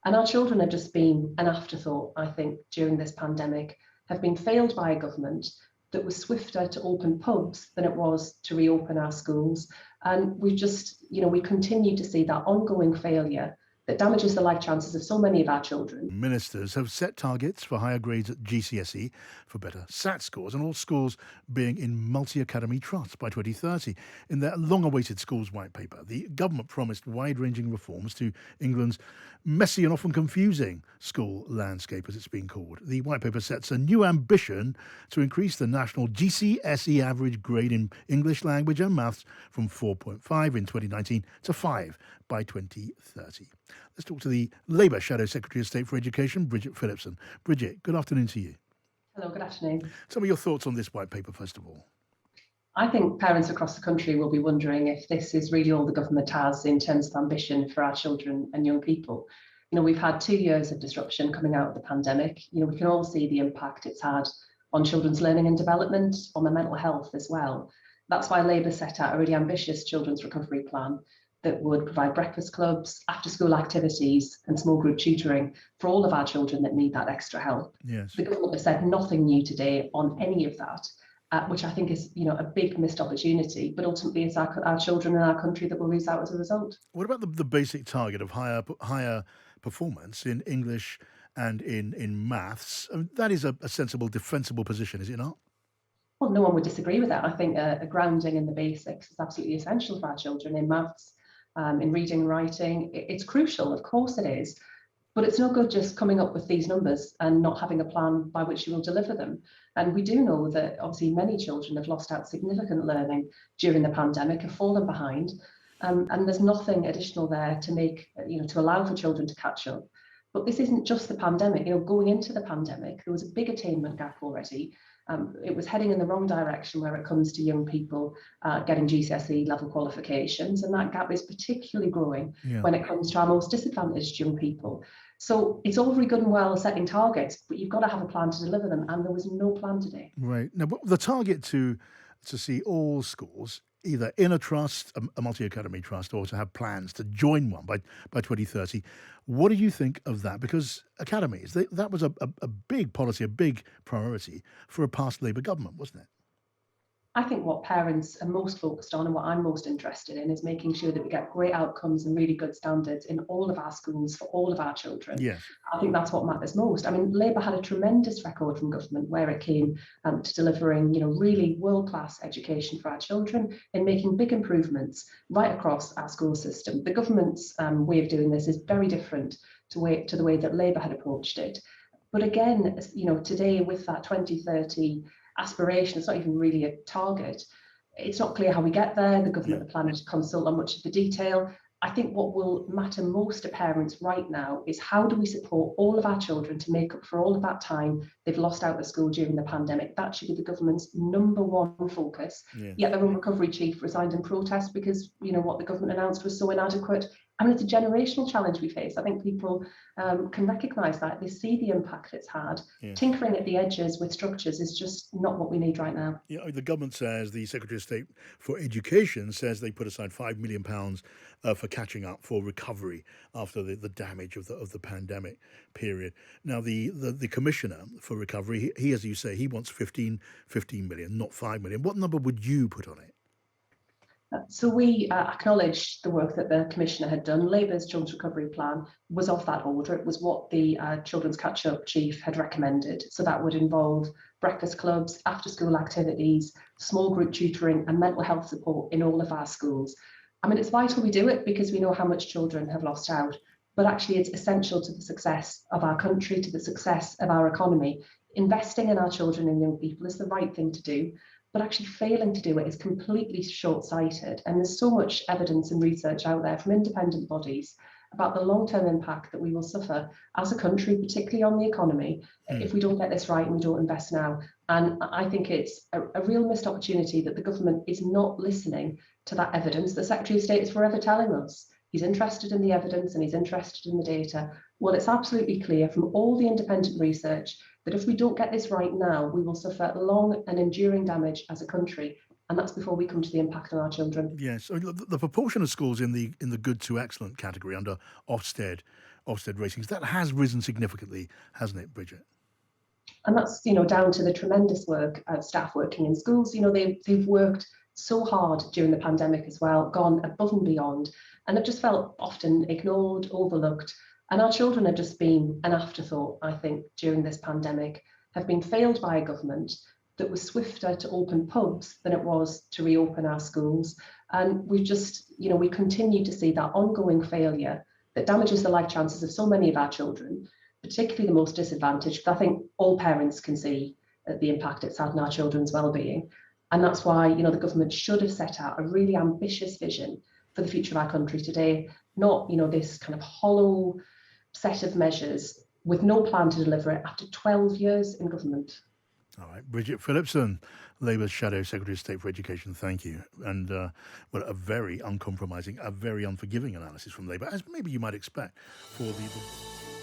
And our children have just been an afterthought, I think, during this pandemic, have been failed by a government that was swifter to open pubs than it was to reopen our schools. And we've just, we continue to see that ongoing failure that damages the life chances of so many of our children. Ministers have set targets for higher grades at GCSE, for better SAT scores, and all schools being in multi-academy trusts by 2030. In their long-awaited schools white paper, the government promised wide-ranging reforms to England's messy and often confusing school landscape, as it's been called. The white paper sets a new ambition to increase the national GCSE average grade in English language and maths from 4.5 in 2019 to 5 by 2030. Let's talk to the Labour Shadow Secretary of State for Education, Bridget Phillipson. Bridget, good afternoon to you. Hello, good afternoon. Tell me your thoughts on this white paper, first of all. I think parents across the country will be wondering if this is really all the government has in terms of ambition for our children and young people. We've had 2 years of disruption coming out of the pandemic. We can all see the impact it's had on children's learning and development, on their mental health as well. That's why Labour set out a really ambitious children's recovery plan that would provide breakfast clubs, after-school activities and small group tutoring for all of our children that need that extra help. Yes. The government have said nothing new today on any of that, which I think is a big missed opportunity, but ultimately it's our children and our country that will lose out as a result. What about the basic target of higher performance in English and in maths? I mean, that is a sensible, defensible position, is it not? Well, no one would disagree with that. I think a grounding in the basics is absolutely essential for our children in maths, in reading and writing. It's crucial, of course it is, but it's no good just coming up with these numbers and not having a plan by which you will deliver them. And we do know that obviously many children have lost out significant learning during the pandemic, have fallen behind, and there's nothing additional there to make, to allow for children to catch up. But this isn't just the pandemic. Going into the pandemic, there was a big attainment gap already. It was heading in the wrong direction where it comes to young people getting GCSE level qualifications, and that gap is particularly growing when it comes to our most disadvantaged young people. So it's all very good and well setting targets, but you've got to have a plan to deliver them, and there was no plan today. Right. Now, but the target to see all schools either in a trust, a multi-academy trust, or to have plans to join one by 2030. What do you think of that? Because academies, that was a big policy, a big priority for a past Labour government, wasn't it? I think what parents are most focused on and what I'm most interested in is making sure that we get great outcomes and really good standards in all of our schools for all of our children. Yes. I think that's what matters most. I mean, Labour had a tremendous record from government where it came to delivering, really world-class education for our children and making big improvements right across our school system. The government's way of doing this is very different to the way that Labour had approached it. But again, today with that 2030 aspiration, it's not even really a target. It's not clear how we get there. The government are planning to consult on much of the detail. I think what will matter most to parents right now is how do we support all of our children to make up for all of that time they've lost out of school during the pandemic. That should be the government's number one focus. Yet their own recovery chief resigned in protest because what the government announced was so inadequate. I mean, it's a generational challenge we face. I think people can recognise that. They see the impact it's had. Tinkering at the edges with structures is just not what we need right now. Yeah, the government says, the Secretary of State for Education says they put aside £5 million for catching up, for recovery after the damage of the pandemic period. Now, the Commissioner for Recovery, he, as you say, he wants 15 million, not 5 million. What number would you put on it? So we acknowledged the work that the Commissioner had done. Labour's Children's Recovery Plan was of that order. It was what the Children's Catch-Up Chief had recommended. So that would involve breakfast clubs, after-school activities, small group tutoring and mental health support in all of our schools. I mean, it's vital we do it because we know how much children have lost out. But actually, it's essential to the success of our country, to the success of our economy. Investing in our children and young people is the right thing to do. But actually failing to do it is completely short-sighted. And there's so much evidence and research out there from independent bodies about the long-term impact that we will suffer as a country, particularly on the economy, if we don't get this right and we don't invest now. And I think it's a real missed opportunity that the government is not listening to that evidence. The Secretary of State is forever telling us he's interested in the evidence and he's interested in the data. Well, it's absolutely clear from all the independent research that if we don't get this right now, we will suffer long and enduring damage as a country. And that's before we come to the impact on our children. Yes, the proportion of schools in the good to excellent category under Ofsted Ofsted ratings. That has risen significantly, hasn't it, Bridget? And that's, down to the tremendous work of staff working in schools. They've worked so hard during the pandemic as well, gone above and beyond, and have just felt often ignored, overlooked. And our children have just been an afterthought, I think, during this pandemic, have been failed by a government that was swifter to open pubs than it was to reopen our schools. And we've just, we continue to see that ongoing failure that damages the life chances of so many of our children, particularly the most disadvantaged. But I think all parents can see the impact it's had on our children's well-being. And that's why, the government should have set out a really ambitious vision for the future of our country today, not, this kind of hollow set of measures with no plan to deliver it after 12 years in government. All right, Bridget Phillipson, Labour's Shadow Secretary of State for Education, thank you. And, a very uncompromising, a very unforgiving analysis from Labour, as maybe you might expect for the